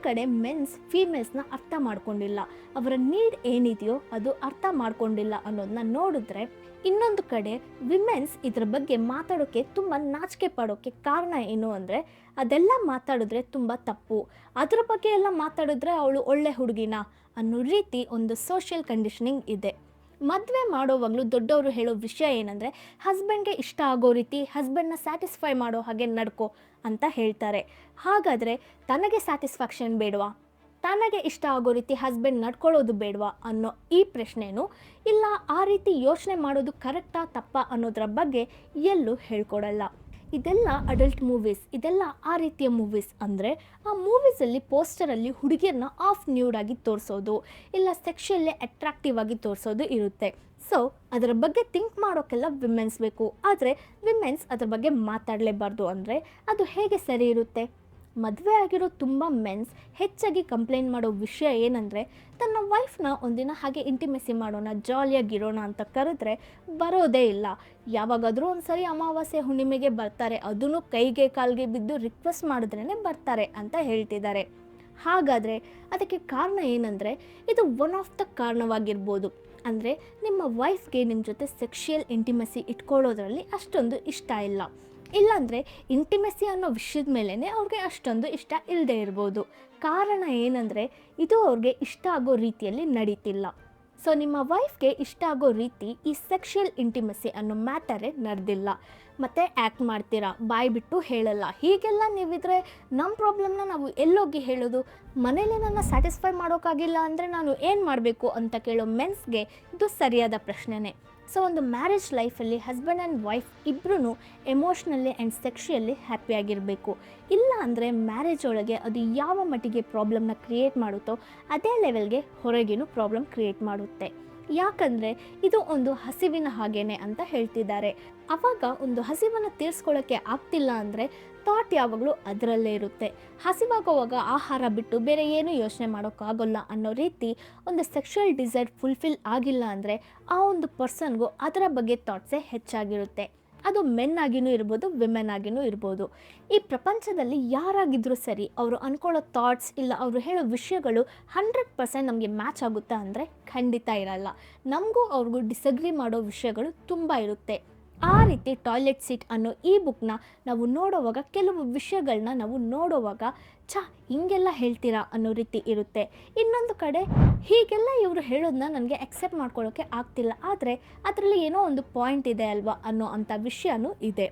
ಕಡೆ ಮೆನ್ಸ್ ಫೀಮೇಲ್ಸ್ನ ಅರ್ಥ ಮಾಡ್ಕೊಂಡಿಲ್ಲ, ಅವರ ನೀಡ್ ಏನಿದೆಯೋ ಅದು ಅರ್ಥ ಮಾಡ್ಕೊಂಡಿಲ್ಲ ಅನ್ನೋದನ್ನ ನೋಡಿದ್ರೆ, ಇನ್ನೊಂದು ಕಡೆ ವಿಮೆನ್ಸ್ ಇದ್ರ ಬಗ್ಗೆ ಮಾತಾಡೋಕ್ಕೆ ತುಂಬ ನಾಚಿಕೆ ಪಡೋಕ್ಕೆ ಕಾರಣ ಏನು ಅಂದರೆ, ಅದೆಲ್ಲ ಮಾತಾಡಿದ್ರೆ ತುಂಬ ತಪ್ಪು, ಅದರ ಬಗ್ಗೆ ಎಲ್ಲ ಮಾತಾಡಿದ್ರೆ ಅವಳು ಒಳ್ಳೆ ಹುಡುಗಿನ ಅನ್ನೋ ರೀತಿ ಒಂದು ಸೋಷಿಯಲ್ ಕಂಡೀಷನಿಂಗ್ ಇದೆ. ಮದುವೆ ಮಾಡೋವಾಗಲೂ ದೊಡ್ಡವರು ಹೇಳೋ ವಿಷಯ ಏನಂದರೆ, ಹಸ್ಬೆಂಡ್ಗೆ ಇಷ್ಟ ಆಗೋ ರೀತಿ ಹಸ್ಬೆಂಡ್ನ ಸ್ಯಾಟಿಸ್ಫೈ ಮಾಡೋ ಹಾಗೆ ನಡ್ಕೋ ಅಂತ ಹೇಳ್ತಾರೆ. ಹಾಗಾದರೆ ತನಗೆ ಸ್ಯಾಟಿಸ್ಫ್ಯಾಕ್ಷನ್ ಬೇಡವಾ, ತನಗೆ ಇಷ್ಟ ಆಗೋ ರೀತಿ ಹಸ್ಬೆಂಡ್ ನಡ್ಕೊಳ್ಳೋದು ಬೇಡವಾ ಅನ್ನೋ ಈ ಪ್ರಶ್ನೆನೂ ಇಲ್ಲ. ಆ ರೀತಿ ಯೋಚನೆ ಮಾಡೋದು ಕರೆಕ್ಟಾ ತಪ್ಪಾ ಅನ್ನೋದ್ರ ಬಗ್ಗೆ ಎಲ್ಲೂ ಹೇಳ್ಕೊಡಲ್ಲ. ಇದೆಲ್ಲ ಅಡಲ್ಟ್ ಮೂವೀಸ್, ಇದೆಲ್ಲ ಆ ರೀತಿಯ ಮೂವೀಸ್. ಅಂದರೆ ಆ ಮೂವೀಸಲ್ಲಿ ಪೋಸ್ಟರಲ್ಲಿ ಹುಡುಗಿಯರನ್ನ ಆಫ್ ನ್ಯೂಡ್ ಆಗಿ ತೋರಿಸೋದು, ಇಲ್ಲ ಸೆಕ್ಷುಯಲ್ಲೇ ಅಟ್ರಾಕ್ಟಿವ್ ಆಗಿ ತೋರಿಸೋದು ಇರುತ್ತೆ. ಸೊ ಅದರ ಬಗ್ಗೆ ಥಿಂಕ್ ಮಾಡೋಕ್ಕೆಲ್ಲ ವಿಮೆನ್ಸ್ ಬೇಕು, ಆದರೆ ವಿಮೆನ್ಸ್ ಅದ್ರ ಬಗ್ಗೆ ಮಾತಾಡಲೇಬಾರ್ದು ಅಂದರೆ ಅದು ಹೇಗೆ ಸರಿ ಇರುತ್ತೆ? ಮದುವೆ ಆಗಿರೋ ತುಂಬ ಮೆನ್ಸ್ ಹೆಚ್ಚಾಗಿ ಕಂಪ್ಲೇಂಟ್ ಮಾಡೋ ವಿಷಯ ಏನಂದರೆ, ತನ್ನ ವೈಫ್ನ ಒಂದಿನ ಹಾಗೆ ಇಂಟಿಮೆಸಿ ಮಾಡೋಣ, ಜಾಲಿಯಾಗಿರೋಣ ಅಂತ ಕರೆದ್ರೆ ಬರೋದೇ ಇಲ್ಲ. ಯಾವಾಗಾದರೂ ಒಂದು ಸರಿ ಅಮಾವಾಸ್ಯೆ ಹುಣ್ಣಿಮೆಗೆ ಬರ್ತಾರೆ, ಅದನ್ನು ಕೈಗೆ ಕಾಲಿಗೆ ಬಿದ್ದು ರಿಕ್ವೆಸ್ಟ್ ಮಾಡಿದ್ರೇ ಬರ್ತಾರೆ ಅಂತ ಹೇಳ್ತಿದ್ದಾರೆ. ಹಾಗಾದರೆ ಅದಕ್ಕೆ ಕಾರಣ ಏನಂದರೆ, ಇದು ಒನ್ ಆಫ್ ದ ಕಾರಣವಾಗಿರ್ಬೋದು. ಅಂದರೆ ನಿಮ್ಮ ವೈಫ್ಗೆ ನಿಮ್ಮ ಜೊತೆ ಸೆಕ್ಷುಯಲ್ ಇಂಟಿಮೆಸಿ ಇಟ್ಕೊಳ್ಳೋದ್ರಲ್ಲಿ ಅಷ್ಟೊಂದು ಇಷ್ಟ ಇಲ್ಲ, ಇಲ್ಲಾಂದರೆ ಇಂಟಿಮೆಸಿ ಅನ್ನೋ ವಿಷಯದ ಮೇಲೇ ಅವ್ರಿಗೆ ಅಷ್ಟೊಂದು ಇಷ್ಟ ಇಲ್ಲದೆ ಇರ್ಬೋದು. ಕಾರಣ ಏನಂದರೆ, ಇದು ಅವ್ರಿಗೆ ಇಷ್ಟ ಆಗೋ ರೀತಿಯಲ್ಲಿ ನಡೀತಿಲ್ಲ. ಸೊ ನಿಮ್ಮ ವೈಫ್ಗೆ ಇಷ್ಟ ಆಗೋ ರೀತಿ ಈ ಸೆಕ್ಷುಯಲ್ ಇಂಟಿಮೆಸಿ ಅನ್ನೋ ಮ್ಯಾಟರೇ ನಡೆದಿಲ್ಲ. ಮತ್ತು ಆ್ಯಕ್ಟ್ ಮಾಡ್ತೀರಾ, ಬಾಯಿ ಬಿಟ್ಟು ಹೇಳಲ್ಲ. ಹೀಗೆಲ್ಲ ನೀವಿದ್ರೆ ನಮ್ಮ ಪ್ರಾಬ್ಲಮ್ನ ನಾವು ಎಲ್ಲೋಗಿ ಹೇಳೋದು? ಮನೇಲಿ ನನ್ನ ಸ್ಯಾಟಿಸ್ಫೈ ಮಾಡೋಕ್ಕಾಗಿಲ್ಲ ಅಂದರೆ ನಾನು ಏನು ಮಾಡಬೇಕು ಅಂತ ಕೇಳೋ ಮೆನ್ಸ್ಗೆ ಇದು ಸರಿಯಾದ ಪ್ರಶ್ನೆನೇ. ಸೊ ಒಂದು ಮ್ಯಾರೇಜ್ ಲೈಫಲ್ಲಿ ಹಸ್ಬೆಂಡ್ ಆ್ಯಂಡ್ ವೈಫ್ ಇಬ್ಬರೂ ಎಮೋಷ್ನಲಿ ಆ್ಯಂಡ್ ಸೆಕ್ಷುಯಲಿ ಹ್ಯಾಪಿಯಾಗಿರಬೇಕು. ಇಲ್ಲ ಅಂದರೆ ಮ್ಯಾರೇಜ್ ಒಳಗೆ ಅದು ಯಾವ ಮಟ್ಟಿಗೆ ಪ್ರಾಬ್ಲಮ್ನ ಕ್ರಿಯೇಟ್ ಮಾಡುತ್ತೋ ಅದೇ ಲೆವೆಲ್ಗೆ ಹೊರಗೇನು ಪ್ರಾಬ್ಲಮ್ ಕ್ರಿಯೇಟ್ ಮಾಡುತ್ತೆ. ಯಾಕಂದರೆ ಇದು ಒಂದು ಹಸಿವಿನ ಹಾಗೇನೆ ಅಂತ ಹೇಳ್ತಿದ್ದಾರೆ. ಆವಾಗ ಒಂದು ಹಸಿವನ್ನು ತೀರಿಸ್ಕೊಳ್ಳೋಕ್ಕೆ ಆಗ್ತಿಲ್ಲ ಅಂದರೆ ಥಾಟ್ ಯಾವಾಗಲೂ ಅದರಲ್ಲೇ ಇರುತ್ತೆ. ಹಸಿವಾಗುವಾಗ ಆಹಾರ ಬಿಟ್ಟು ಬೇರೆ ಏನೂ ಯೋಚನೆ ಮಾಡೋಕ್ಕಾಗಲ್ಲ ಅನ್ನೋ ರೀತಿ ಒಂದು ಸೆಕ್ಷುಯಲ್ ಡಿಸೈರ್ ಫುಲ್ಫಿಲ್ ಆಗಿಲ್ಲ ಅಂದರೆ ಆ ಒಂದು ಪರ್ಸನ್ಗೂ ಅದರ ಬಗ್ಗೆ ಥಾಟ್ಸೇ ಹೆಚ್ಚಾಗಿರುತ್ತೆ. ಅದು ಮೆನ್ ಆಗಿನೂ ಇರ್ಬೋದು, ವಿಮೆನ್ ಆಗಿನೂ ಇರ್ಬೋದು. ಈ ಪ್ರಪಂಚದಲ್ಲಿ ಯಾರಾಗಿದ್ದರೂ ಸರಿ, ಅವರು ಅಂದ್ಕೊಳ್ಳೋ ಥಾಟ್ಸ್ ಇಲ್ಲ ಅವರು ಹೇಳೋ ವಿಷಯಗಳು 100% ನಮಗೆ ಮ್ಯಾಚ್ ಆಗುತ್ತಾ ಅಂದರೆ ಖಂಡಿತ ಇರಲ್ಲ. ನಮಗೂ ಅವ್ರಿಗೂ ಡಿಸಗ್ರಿ ಮಾಡೋ ವಿಷಯಗಳು ತುಂಬ ಇರುತ್ತೆ. ಆ ರೀತಿ ಟಾಯ್ಲೆಟ್ ಸೀಟ್ ಅನ್ನೋ ಈ ಬುಕ್ನ ನಾವು ನೋಡೋವಾಗ ಕೆಲವು ವಿಷಯಗಳನ್ನ ನಾವು ನೋಡೋವಾಗ ಹಿಂಗೆಲ್ಲ ಹೇಳ್ತೀರಾ ಅನ್ನೋ ರೀತಿ ಇರುತ್ತೆ. ಇನ್ನೊಂದು ಕಡೆ ಹೀಗೆಲ್ಲ ಇವರು ಹೇಳೋದನ್ನ ನನಗೆ ಅಕ್ಸೆಪ್ಟ್ ಮಾಡ್ಕೊಳ್ಳೋಕ್ಕೆ ಆಗ್ತಿಲ್ಲ, ಆದರೆ ಅದರಲ್ಲಿ ಏನೋ ಒಂದು ಪಾಯಿಂಟ್ ಇದೆ ಅಲ್ವಾ ಅನ್ನೋ ಅಂಥ ವಿಷಯನೂ ಇದೆ.